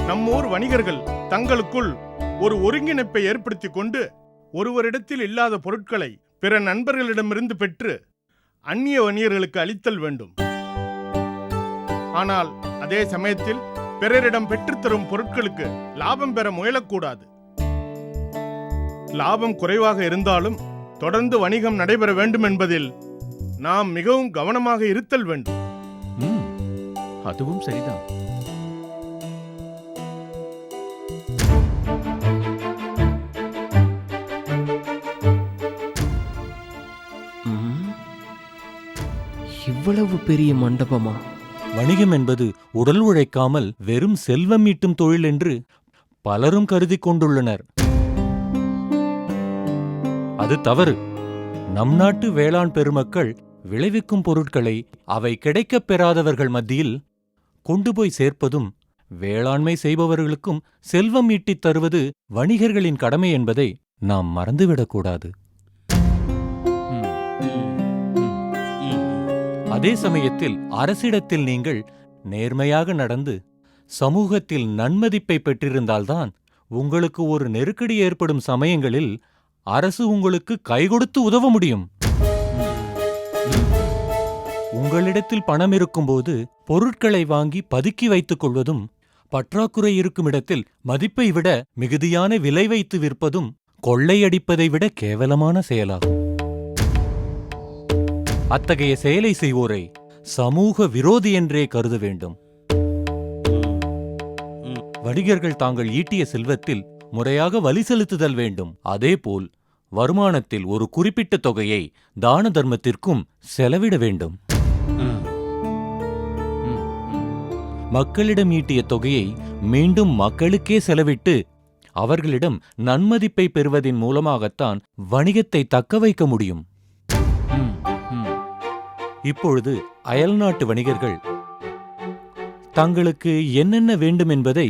நம்மூர் வணிகர்கள் தங்களுக்குள் ஒரு ஒருங்கிணைப்பை ஏற்படுத்திக் கொண்டு ஒருவரிடத்தில் இல்லாத பொருட்களை பிற நண்பர்களிடமிருந்து பெற்று அந்நிய வணிகர்களுக்கு அளித்தல் வேண்டும். ஆனால் அதே சமயத்தில் பிறரிடம் பெற்றுத்தரும் பொருட்களுக்கு லாபம் பெற முயலக்கூடாது. லாபம் குறைவாக இருந்தாலும் தொடர்ந்து வணிகம் நடைபெற வேண்டும் என்பதில் நாம் மிகவும் கவனமாக இருத்தல் வேண்டும். அதுவும் சரிதான். இவ்வளவு பெரிய மண்டபமா? வணிகம் என்பது உடல் உழைக்காமல் வெறும் செல்வம் ஈட்டும் தொழில் என்று பலரும் கருதி கொண்டுள்ளனர். அது தவறு. நம் நாட்டு வேளாண் பெருமக்கள் விளைவிக்கும் பொருட்களை அவை கிடைக்கப் பெறாதவர்கள் மத்தியில் கொண்டு போய் சேர்ப்பதும் வேளாண்மை செய்பவர்களுக்கும் செல்வம் ஈட்டித் தருவது வணிகர்களின் கடமை என்பதை நாம் மறந்துவிடக்கூடாது. அதே சமயத்தில் அரசிடத்தில் நீங்கள் நேர்மையாக நடந்து சமூகத்தில் நன்மதிப்பை பெற்றிருந்தால்தான் உங்களுக்கு ஒரு நெருக்கடி ஏற்படும் சமயங்களில் அரசு உங்களுக்கு கை கொடுத்து உதவ முடியும். உங்களிடத்தில் பணம் இருக்கும்போது பொருட்களை வாங்கி பதுக்கி வைத்துக் கொள்வதும், பற்றாக்குறை இருக்கும் இடத்தில் மதிப்பை விட மிகுதியான விலை வைத்து விற்பதும் கொள்ளையடிப்பதை விட கேவலமான செயலாகும். அத்தகைய செயலை செய்வோரை சமூக விரோதி என்றே கருத வேண்டும். வணிகர்கள் தாங்கள் ஈட்டிய செல்வத்தில் முறையாக வழி செலுத்துதல் வேண்டும். அதேபோல் வருமானத்தில் ஒரு குறிப்பிட்ட தொகையை தான தர்மத்திற்கும் செலவிட வேண்டும். மக்களிடம் ஈட்டிய தொகையை மீண்டும் மக்களுக்கே செலவிட்டு அவர்களிடம் நன்மதிப்பை பெறுவதின் மூலமாகத்தான் வணிகத்தை தக்க வைக்க முடியும். இப்பொழுது அயல்நாட்டு வணிகர்கள் தங்களுக்கு என்னென்ன வேண்டும் என்பதை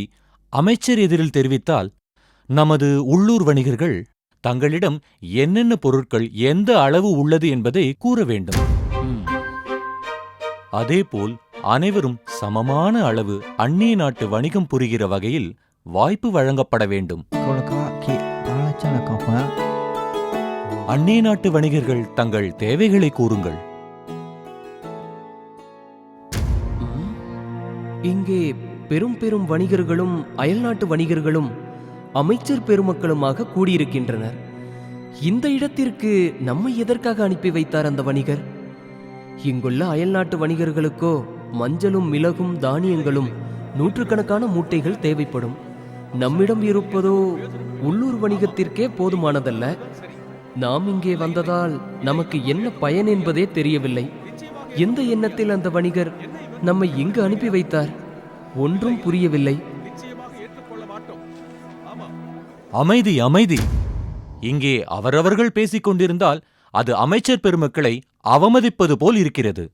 அமைச்சர் எதிரில் தெரிவித்தால், நமது உள்ளூர் வணிகர்கள் தங்களிடம் என்னென்ன பொருட்கள் எந்த அளவு உள்ளது என்பதை கூற வேண்டும். அதேபோல் அனைவரும் சமமான அளவு அந்நிய நாட்டு வணிகம் புரிகிற வகையில் வாய்ப்பு வழங்கப்பட வேண்டும். அந்நிய நாட்டு வணிகர்கள் தங்கள் தேவைகளை கூறுங்கள். இங்கே பெரும் பெரும் வணிகர்களும் அயல்நாட்டு வணிகர்களும் அமைச்சர் பெருமக்களுமாக கூடியிருக்கின்றனர். இந்த இடத்திற்கு நம்மை எதற்காக அனுப்பி வைத்தார் அந்த வணிகர்? இங்குள்ள அயல்நாட்டு வணிகர்களுக்கோ மஞ்சளும் மிளகும் தானியங்களும் நூற்றுக்கணக்கான மூட்டைகள் தேவைப்படும். நம்மிடம் இருப்பதோ உள்ளூர் வணிகத்திற்கே போதுமானதல்ல. நாம் இங்கே வந்ததால் நமக்கு என்ன பயன் என்பதே தெரியவில்லை. எந்த எண்ணத்தில் அந்த வணிகர் நம்மை இங்கு அனுப்பி வைத்தார்? ஒன்றும் புரியவில்லை. அமைதி, அமைதி. இங்கே அவரவர்கள் பேசிக் கொண்டிருந்தால் அது அமைச்சர் பெருமக்களை அவமதிப்பது போல் இருக்கிறது.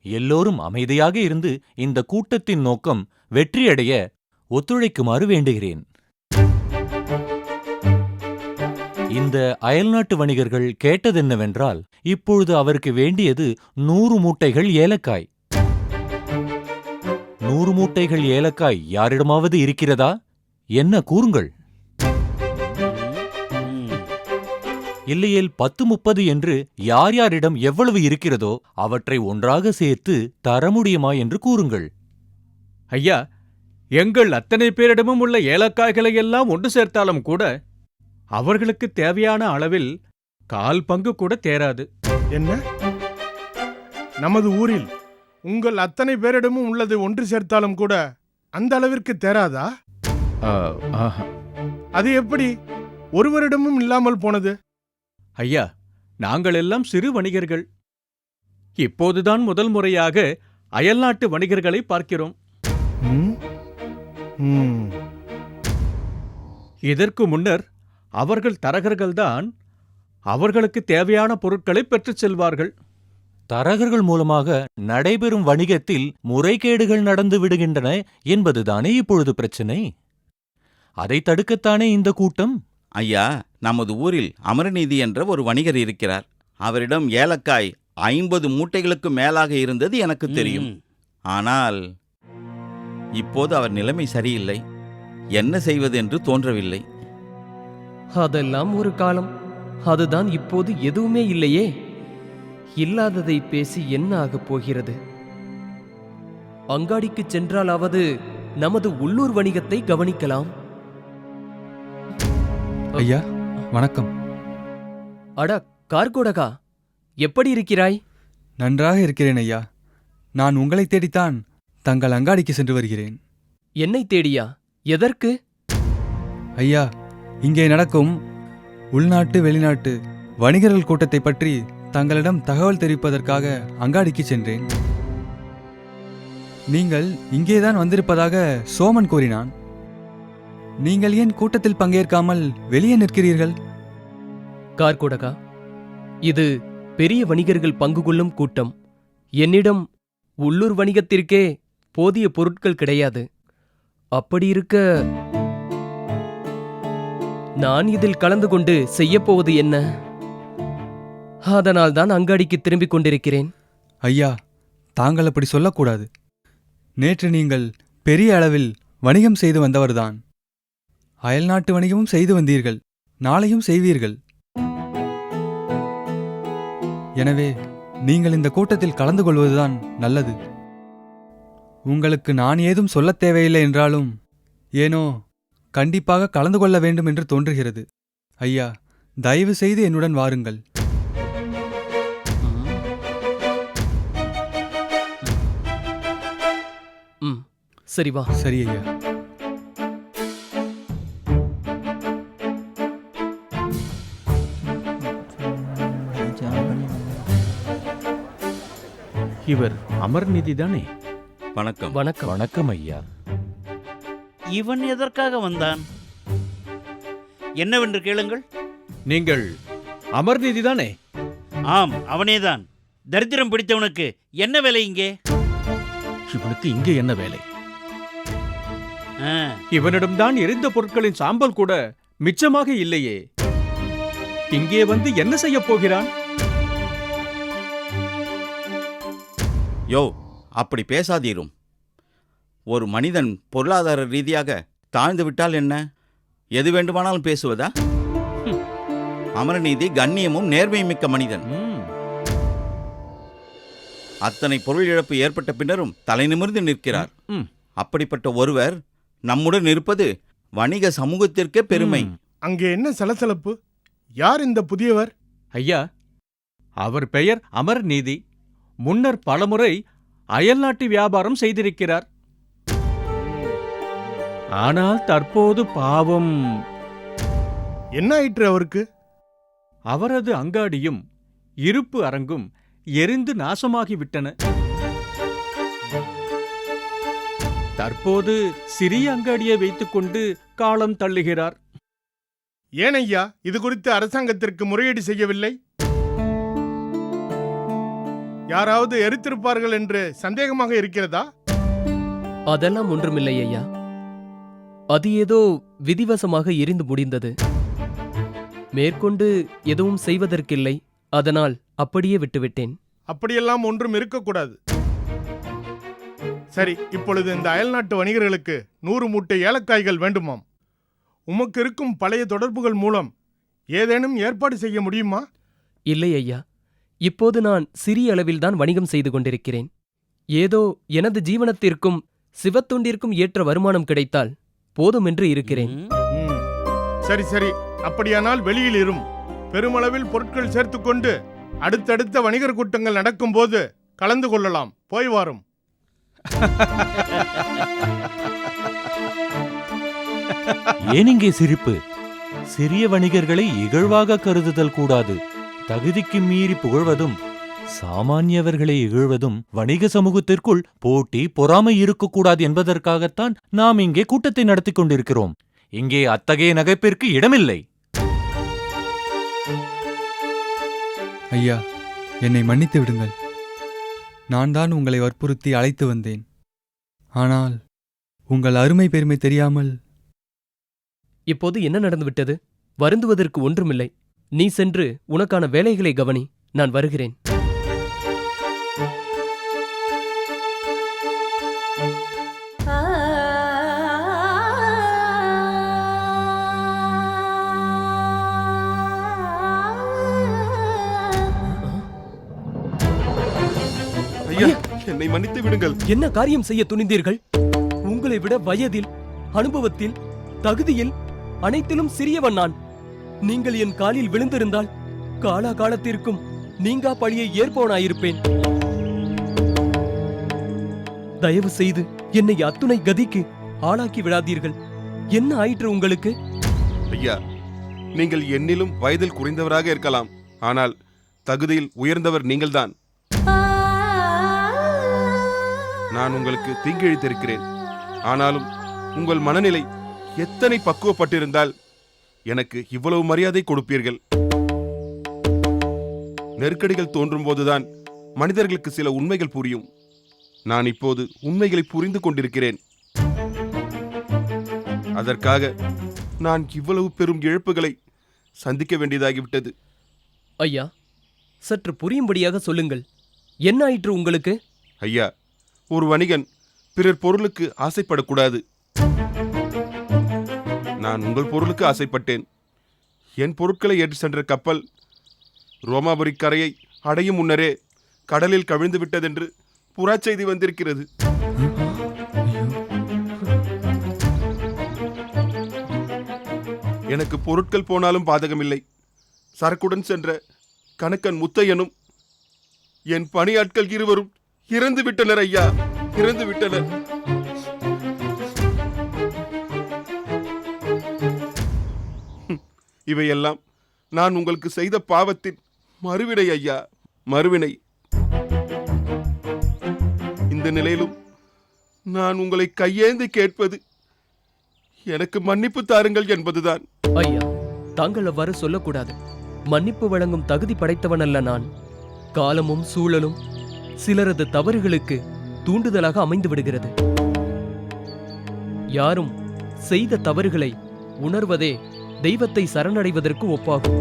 எல்லோரும் அமைதியாக இருந்து இந்த கூட்டத்தின் நோக்கம் வெற்றியடைய ஒத்துழைக்குமாறு வேண்டுகிறேன். இந்த அயல்நாட்டு வணிகர்கள் கேட்டதென்னவென்றால், இப்பொழுது அவருக்கு வேண்டியது 100 மூட்டைகள் ஏலக்காய். 100 மூட்டைகள் ஏலக்காய் யாரிடமாவது இருக்கிறதா? என்ன கூறுங்கள். இல்லையேல் 10-30 என்று யார் யாரிடம் எவ்வளவு இருக்கிறதோ அவற்றை ஒன்றாக சேர்த்து தர முடியுமா என்று கூறுங்கள். ஐயா, எங்கள் அத்தனை பேரிடமும் உள்ள ஏலக்காய்களை எல்லாம் ஒன்று சேர்த்தாலும் கூட அவர்களுக்கு தேவையான அளவில் 1/4 பங்கு கூட தேராது. என்ன? நமது ஊரில் உங்கள் அத்தனை பேரிடமும் உள்ளது ஒன்று சேர்த்தாலும் கூட அந்த அளவிற்கு தேராதா? அது எப்படி ஒருவரிடமும் இல்லாமல் போனது? ஐயா, நாங்கள் எல்லாம் சிறு வணிகர்கள். இப்போதுதான் முதல் முறையாக அயல்நாட்டு வணிகர்களை பார்க்கிறோம். இதற்கு முன்னர் அவர்கள் தரகர்கள்தான் அவர்களுக்கு தேவையான பொருட்களை பெற்றுச் செல்வார்கள். தரகர்கள் மூலமாக நடைபெறும் வணிகத்தில் முறைகேடுகள் நடந்து விடுகின்றன என்பதுதானே இப்பொழுது பிரச்சனை. அதை தடுக்கத்தானே இந்த கூட்டம். ஐயா, நமது ஊரில் அமரநீதி என்ற ஒரு வணிகர் இருக்கிறார். அவரிடம் ஏலக்காய் 50 மூட்டைகளுக்கு மேலாக இருந்தது எனக்கு தெரியும். ஆனால் இப்போது அவர் நிலைமை சரியில்லை. என்ன செய்வது என்று தோன்றவில்லை. அதெல்லாம் ஒரு காலம். அதுதான் இப்போது எதுவுமே இல்லையே. இல்லாததை பேசி என்ன ஆகப் போகிறது? அங்காடிக்கு சென்றாலாவது நமது உள்ளூர் வணிகத்தை கவனிக்கலாம். ஐயா வணக்கம். அட கார்கோடகா, எப்படி இருக்கிறாய்? நன்றாக இருக்கிறேன் ஐயா. நான் உங்களை தேடித்தான் தங்கள் அங்காடிக்கு சென்று வருகிறேன். என்னை தேடியா? எதற்கு? ஐயா, இங்கே நடக்கும் உள்நாட்டு வெளிநாட்டு வணிகர்கள் கூட்டத்தை பற்றி தங்களிடம் தகவல் தெரிவிப்பதற்காக அங்காடிக்கு சென்றேன். நீங்கள் இங்கேதான் வந்திருப்பதாக சோமன் கூறினான். நீங்கள் ஏன் கூட்டத்தில் பங்கேற்காமல் வெளியே நிற்கிறீர்கள்? கார்கோடகா, இது பெரிய வணிகர்கள் பங்கு கொள்ளும் கூட்டம். என்னிடம் உள்ளூர் வணிகத்திற்கே போதிய பொருட்கள் கிடையாது. அப்படி இருக்க நான் இதில் கலந்து கொண்டு செய்யப்போவது என்ன? அதனால்தான் அங்காடிக்கு திரும்பிக் கொண்டிருக்கிறேன். ஐயா, தாங்கள் அப்படி சொல்லக்கூடாது. நேற்று நீங்கள் பெரிய அளவில் வணிகம் செய்து வந்தவர்தான். அயல்நாட்டு வணிகமும் செய்து வந்தீர்கள், நாளையும் செய்வீர்கள். எனவே நீங்கள் இந்த கூட்டத்தில் கலந்து கொள்வதுதான் நல்லது. உங்களுக்கு நான் ஏதும் சொல்லத் தேவையில்லை என்றாலும் ஏனோ கண்டிப்பாக கலந்து கொள்ள வேண்டும் என்று தோன்றுகிறது. ஐயா, தயவு செய்து என்னுடன் வாருங்கள். சரி வா. சரி ஐயா. இவர் அமர்நிதி தானே? வணக்கம். வணக்கம். வணக்கம் ஐயா. இவன் எதற்காக வந்தான்? என்னவென்று கேளுங்கள். நீங்கள் அமர்நிதி தானே? ஆம், அவனேதான். தரித்திரம் பிடித்தவனுக்கு என்ன வேலை இங்கே? இவனுக்கு இங்கே என்ன வேலை? ஆ, இவனிடம்தான் எரிந்த பொருட்களின் சாம்பல் கூட மிச்சமாக இல்லையே. இங்கே வந்து என்ன செய்யப் போகிறான்? யோ, அப்படி பேசாதீரும். ஒரு மனிதன் பொருளாதார ரீதியாக தாழ்ந்து விட்டால் என்ன? எது வேண்டுமானாலும் பேசுவதா? அமரநீதி கண்ணியமும் நேர்மையும் மிக்க மனிதன். அத்தனை பொருள் இழப்பு ஏற்பட்ட பின்னரும் தலை நிமிர்ந்து நிற்கிறார். அப்படிப்பட்ட ஒருவர் நம்முடன் இருப்பது வணிக சமூகத்திற்கே பெருமை. அங்கே என்ன சலசலப்பு? யார் இந்த புதியவர்? ஐயா, அவர் பெயர் அமர்நீதி. முன்னர் பலமுறை அயல்நாட்டு வியாபாரம் செய்திருக்கிறார். ஆனால் தற்போது பாவம், என்ன ஆயிற்று அவருக்கு? அவரது அங்காடியும் இருப்பு அரங்கும் எரிந்து நாசமாகிவிட்டன. தற்போது சிறிய அங்காடியை வைத்துக்கொண்டு காலம் தள்ளுகிறார். ஏனையா இது குறித்து அரசாங்கத்திற்கு முறையீடு செய்யவில்லை? யாராவது எரித்திருப்பார்கள் என்று சந்தேகமாக இருக்கிறதா? அதெல்லாம் ஒன்றுமில்லை ஐயா. அது ஏதோ விதிவசமாக எரிந்து முடிந்தது. மேற்கொண்டு எதுவும் செய்வதற்கில்லை. அதனால் அப்படியே விட்டுவிட்டேன். அப்படியெல்லாம் ஒன்றும் இருக்கக்கூடாது. சரி, இப்பொழுது இந்த அயல்நாட்டு வணிகர்களுக்கு 100 மூட்டை ஏலக்காய்கள் வேண்டுமாம். உமக்கு இருக்கும் பழைய தொடர்புகள் மூலம் ஏதேனும் ஏற்பாடு செய்ய முடியுமா? இல்லை ஐயா, இப்போது நான் சிறிய அளவில்தான் வணிகம் செய்து கொண்டிருக்கிறேன். ஏதோ எனது ஜீவனத்திற்கும் சிவத்தொண்டிற்கும் ஏற்ற வருமானம் கிடைத்தால் போதுமென்று இருக்கிறேன். ம். சரி சரி, அப்படியானால் வெளியில் இரும். பெருமளவில் பொருட்கள் சேர்த்துக்கொண்டு அடுத்தடுத்த வணிகர் கூட்டங்கள் நடக்கும்போது கலந்து கொள்ளலாம். போய் வாரும். ஏன் இங்கே சிரிப்பு? சிறிய வணிகர்களை இகழ்வாக கருதுதல் கூடாது. தகுதிக்கு மீறி புகழ்வதும் சாமானியவர்களை இகழ்வதும் வணிக சமூகத்திற்குள் போட்டி பொறாமை இருக்கக்கூடாது என்பதற்காகத்தான் நாம் இங்கே கூட்டத்தை நடத்திக் கொண்டிருக்கிறோம். இங்கே அத்தகைய நகைப்பிற்கு இடமில்லை. ஐயா, என்னை மன்னித்து விடுங்கள். நான் தான் உங்களை வற்புறுத்தி அழைத்து வந்தேன். ஆனால் உங்கள் அருமை பெருமை தெரியாமல். இப்போது என்ன நடந்துவிட்டது? வருந்துவதற்கு ஒன்றுமில்லை. நீ சென்று உனக்கான வேலைகளை கவனி. நான் வருகிறேன். என்னை மன்னித்து விடுங்கள். என்ன காரியம் செய்ய துணிந்தீர்கள்? உங்களை விட வயதில், அனுபவத்தில், தகுதியில் அனைத்திலும் சிறியவன் நான். நீங்கள் என் காலில் விழுந்திருந்தால் காலா காலத்திற்கும் நீங்கா பழியை ஏற்பவனாயிருப்பேன். தயவு செய்து என்னை அத்துணை கதிக்கு ஆளாக்கி விடாதீர்கள். என்ன ஆயிற்று உங்களுக்கு? ஐயா, நீங்கள் என்னிலும் வயதில் குறைந்தவராக இருக்கலாம், ஆனால் தகுதியில் உயர்ந்தவர் நீங்கள்தான். நான் உங்களுக்கு தீங்கிழித்திருக்கிறேன். ஆனாலும் உங்கள் மனநிலை எத்தனை பக்குவப்பட்டிருந்தால் எனக்கு இவ்வளவு மரியாதை கொடுப்பீர்கள்? நெருக்கடிகள் தோன்றும் போதுதான் மனிதர்களுக்கு சில உண்மைகள் புரியும். நான் இப்போது உண்மைகளை புரிந்து கொண்டிருக்கிறேன். அதற்காக நான் இவ்வளவு பெரும் இழப்புகளை சந்திக்க வேண்டியதாகிவிட்டது. ஐயா, சற்று புரியும்படியாக சொல்லுங்கள். என்ன ஆயிற்று உங்களுக்கு? ஐயா, ஒரு வணிகன் பிறர் பொருளுக்கு ஆசைப்படக்கூடாது. நான் உங்கள் பொருளுக்கு ஆசைப்பட்டேன். என் பொருட்களை ஏற்றி சென்ற கப்பல் ரோமாபுரி கரையை அடையும் முன்னரே கடலில் கவிழ்ந்து விட்டதென்று புறாச்செய்தி வந்திருக்கிறது. எனக்கு பொருட்கள் போனாலும் பாதகமில்லை. சரக்குடன் சென்ற கணக்கன் முத்தையனும் என் பணியாட்கள் இருவரும் இறந்து விட்டனர் ஐயா, இறந்து விட்டனர். இவையெல்லாம் நான் உங்களுக்கு செய்த பாவத்தின் மறுவினை ஐயா, மறுவினை. இந்த நிலையிலும் நான் உங்களை கையேந்தி கேட்பது எனக்கு மன்னிப்பு தாருங்கள் என்பதுதான். ஐயா, தாங்கள் அவ்வாறு சொல்லக்கூடாது. மன்னிப்பு வழங்கும் தகுதி படைத்தவன் அல்ல நான். காலமும் சூழலும் சிலரது தவறுகளுக்கு தூண்டுதலாக அமைந்து விடுகிறது. யாரும் செய்த தவறுகளை உணர்வதே தெய்வத்தை சரணடைவதற்கு ஒப்பாகும்.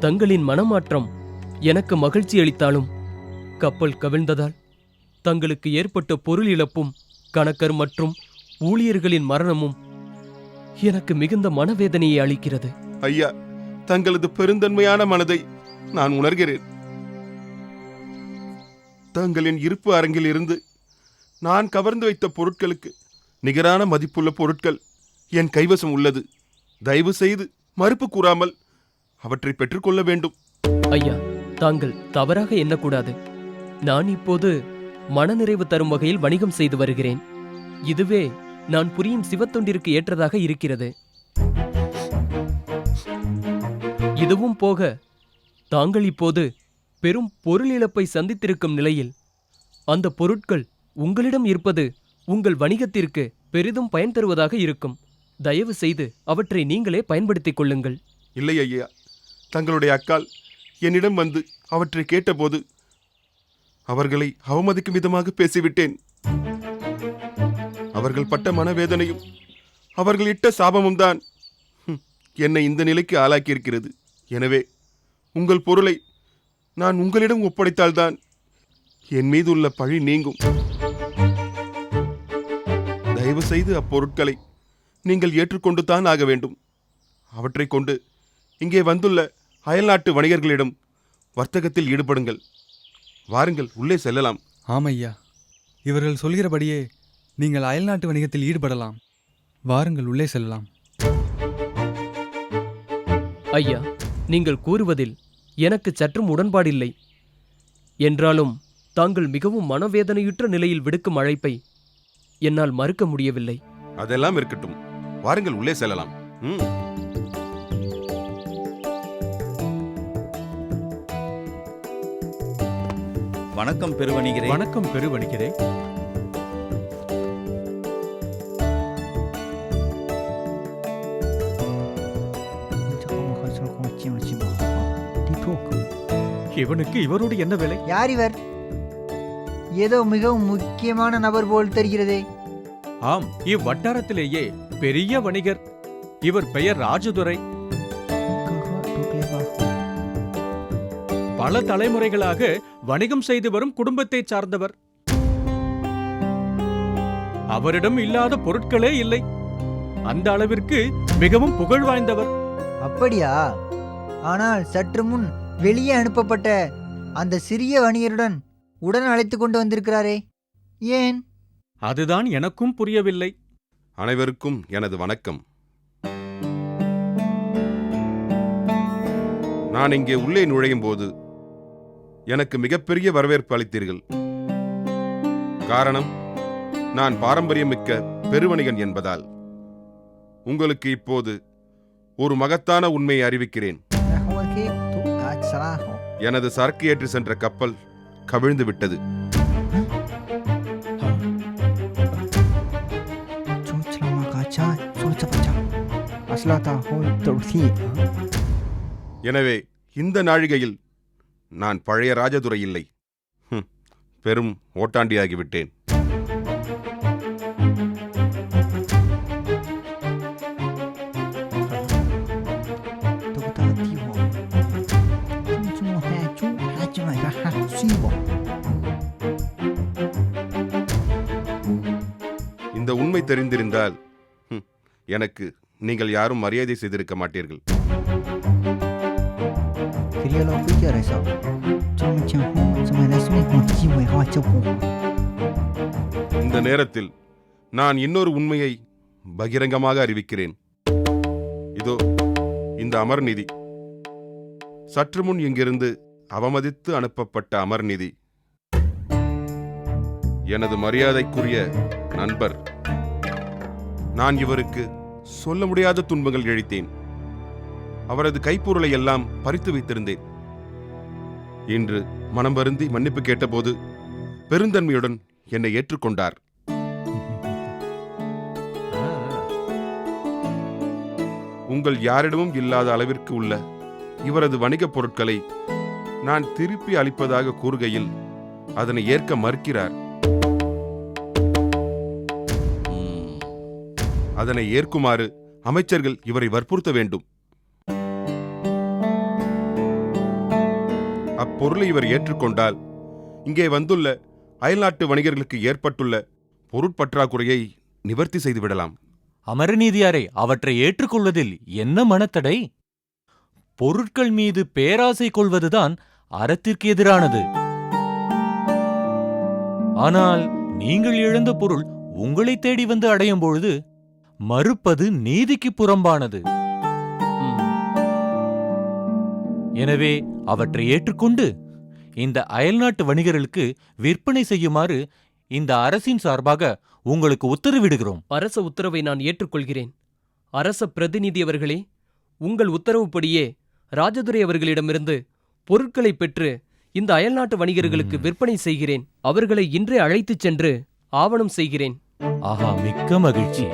தங்களின் மனமாற்றம் எனக்கு மகிழ்ச்சி அளித்தாலும் கப்பல் கவிழ்ந்ததால் தங்களுக்கு ஏற்பட்ட பொருள் இழப்பும் கணக்கர் மற்றும் ஊழியர்களின் மரணமும் எனக்கு மிகுந்த மனவேதனையை அளிக்கிறது. ஐயா, தங்களது பெருந்தன்மையான மனதை நான் உணர்கிறேன். தங்களின் இருப்பு அரங்கில் இருந்து நான் கவர்ந்து வைத்த பொருட்களுக்கு நிகரான மதிப்புள்ள பொருட்கள் என் கைவசம் உள்ளது. தயவு செய்து மறுப்பு கூறாமல் அவற்றை பெற்றுக்கொள்ள வேண்டும். ஐயா, தாங்கள் தவறாக எண்ணக்கூடாது. நான் இப்போது மனநிறைவு தரும் வகையில் வணிகம் செய்து வருகிறேன். இதுவே நான் புரியும் சிவத்தொண்டிற்கு ஏற்றதாக இருக்கிறது. இதுவும் போக தாங்கள் இப்போது பெரும் பொருள் இழப்பை சந்தித்திருக்கும் நிலையில் அந்த பொருட்கள் உங்களிடம் இருப்பது உங்கள் வணிகத்திற்கு பெரிதும் பயன் தருவதாக இருக்கும். தயவு செய்து அவற்றை நீங்களே பயன்படுத்திக் கொள்ளுங்கள். இல்லை ஐயா, தங்களுடைய அக்கால் என்னிடம் வந்து அவற்றை கேட்டபோது அவர்களை அவமதிக்கும் விதமாக பேசிவிட்டேன். அவர்கள் பட்ட மனவேதனையும் அவர்கள் இட்ட சாபமும் தான் என்னை இந்த நிலைக்கு ஆளாக்கியிருக்கிறது. எனவே உங்கள் பொருளை நான் உங்களிடம் ஒப்படைத்தால்தான் என் மீது உள்ள பழி நீங்கும். தயவு செய்து அப்பொருட்களை நீங்கள் ஏற்றுக்கொண்டு தான் ஆக வேண்டும். அவற்றை கொண்டு இங்கே வந்துள்ள அயல்நாட்டு வணிகர்களிடம் வர்த்தகத்தில் ஈடுபடுங்கள். வாருங்கள், உள்ளே செல்லலாம். ஆமையா, இவர்கள் சொல்கிறபடியே நீங்கள் அயல்நாட்டு வணிகத்தில் ஈடுபடலாம். வாருங்கள், உள்ளே செல்லலாம். ஐயா, நீங்கள் கூறுவதில் எனக்கு சற்றும் உடன்பாடில்லை. என்றாலும் தாங்கள் மிகவும் மனவேதனையுற்ற நிலையில் விடுக்கும் அழைப்பை என்னால் மறுக்க முடியவில்லை. அதெல்லாம் இருக்கட்டும், வாருங்கள், உள்ளே செல்லலாம். வணக்கம் பெருவணிகரே. வணக்கம் பெருவணிகரே. இவனுக்கு இவரோடு என்ன வேலை? யார் இவர்? ஏதோ மிகவும் முக்கியமான நபர் போல் தெரிகிறதே. ஆம், இவ்வட்டாரத்திலேயே பெரிய வணிகர். இவர் பெயர் ராஜதுரை. பல தலைமுறைகளாக வணிகம் செய்து வரும் குடும்பத்தை சார்ந்தவர். அவரிடம் இல்லாத பொருட்களே இல்லை. அந்த அளவிற்கு மிகவும் புகழ் வாய்ந்தவர். அப்படியா? ஆனால் சற்று முன் வெளியே அனுப்பப்பட்ட அந்த சிறிய வணிகருடன் உடன் அழைத்து கொண்டு வந்திருக்கிறாரே, ஏன்? அதுதான் எனக்கும் புரியவில்லை. அனைவருக்கும் எனது வணக்கம். நான் இங்கே உள்ளே நுழையும் போது எனக்கு மிகப்பெரிய வரவேற்பு அளித்தீர்கள். காரணம், நான் பாரம்பரியமிக்க பெருவணிகன் என்பதால். உங்களுக்கு இப்போது ஒரு மகத்தான உண்மையை அறிவிக்கிறேன். எனது சரக்கு ஏற்றி சென்ற கப்பல் கவிழ்ந்து விட்டது. எனவே இந்த நாழிகையில் நான் பழைய ராஜதுரை இல்லை, பெரும் ஓட்டாண்டியாகிவிட்டேன். இந்த உண்மை தெரிந்திருந்தால் எனக்கு நீங்கள் யாரும் மரியாதை செய்திருக்க மாட்டீர்கள். இந்த நேரத்தில் நான் இன்னொரு உண்மையை பகிரங்கமாக அறிவிக்கிறேன். இதோ இந்த அமர்நிதி. சற்று முன் இங்கிருந்து அவமதித்து அனுப்பப்பட்ட அமர்நிதி எனது மரியாதைக்குரிய நண்பர். நான் இவருக்கு சொல்ல முடியாத துன்பங்கள் இழைத்தேன். அவரது கைப்பொருளை எல்லாம் பறித்து வைத்திருந்தேன். இன்று மனம் வருந்தி மன்னிப்பு கேட்டபோது பெருந்தன்மையுடன் என்னை ஏற்றுக்கொண்டார். உங்கள் யாரிடமும் இல்லாத அளவிற்கு உள்ள இவரது வணிகப் பொருட்களை நான் திருப்பி அளிப்பதாக கூறுகையில் அதனை ஏற்க மறுக்கிறார். அதனை ஏற்குமாறு அமைச்சர்கள் இவரை வற்புறுத்த வேண்டும். அப்பொருளை இவர் ஏற்றுக்கொண்டால் இங்கே வந்துள்ள அயல்நாட்டு வணிகர்களுக்கு ஏற்பட்டுள்ள பொருட்பற்றாக்குறையை நிவர்த்தி செய்துவிடலாம். அமரநீதியாரே, அவற்றை ஏற்றுக்கொள்வதில் என்ன மனத்தடை? பொருட்கள் மீது பேராசை கொள்வதுதான் அறத்திற்கு எதிரானது. ஆனால் நீங்கள் இழந்த பொருள் உங்களை தேடி வந்து அடையும் பொழுது மறுப்பது நீதிக்கு புறம்பானது. எனவே அவற்றை ஏற்றுக்கொண்டு இந்த அயல்நாட்டு வணிகர்களுக்கு விற்பனை செய்யுமாறு இந்த அரசின் சார்பாக உங்களுக்கு உத்தரவிடுகிறோம். அரச உத்தரவை நான் ஏற்றுக்கொள்கிறேன். அரச பிரதிநிதி அவர்களே, உங்கள் உத்தரவுப்படியே ராஜதுரை அவர்களிடமிருந்து பொருட்களை பெற்று இந்த அயல்நாட்டு வணிகர்களுக்கு விற்பனை செய்கிறேன். அவர்களை இன்றே அழைத்துச் சென்று ஆவணம் செய்கிறேன். ஆஹா, மிக்க மகிழ்ச்சி.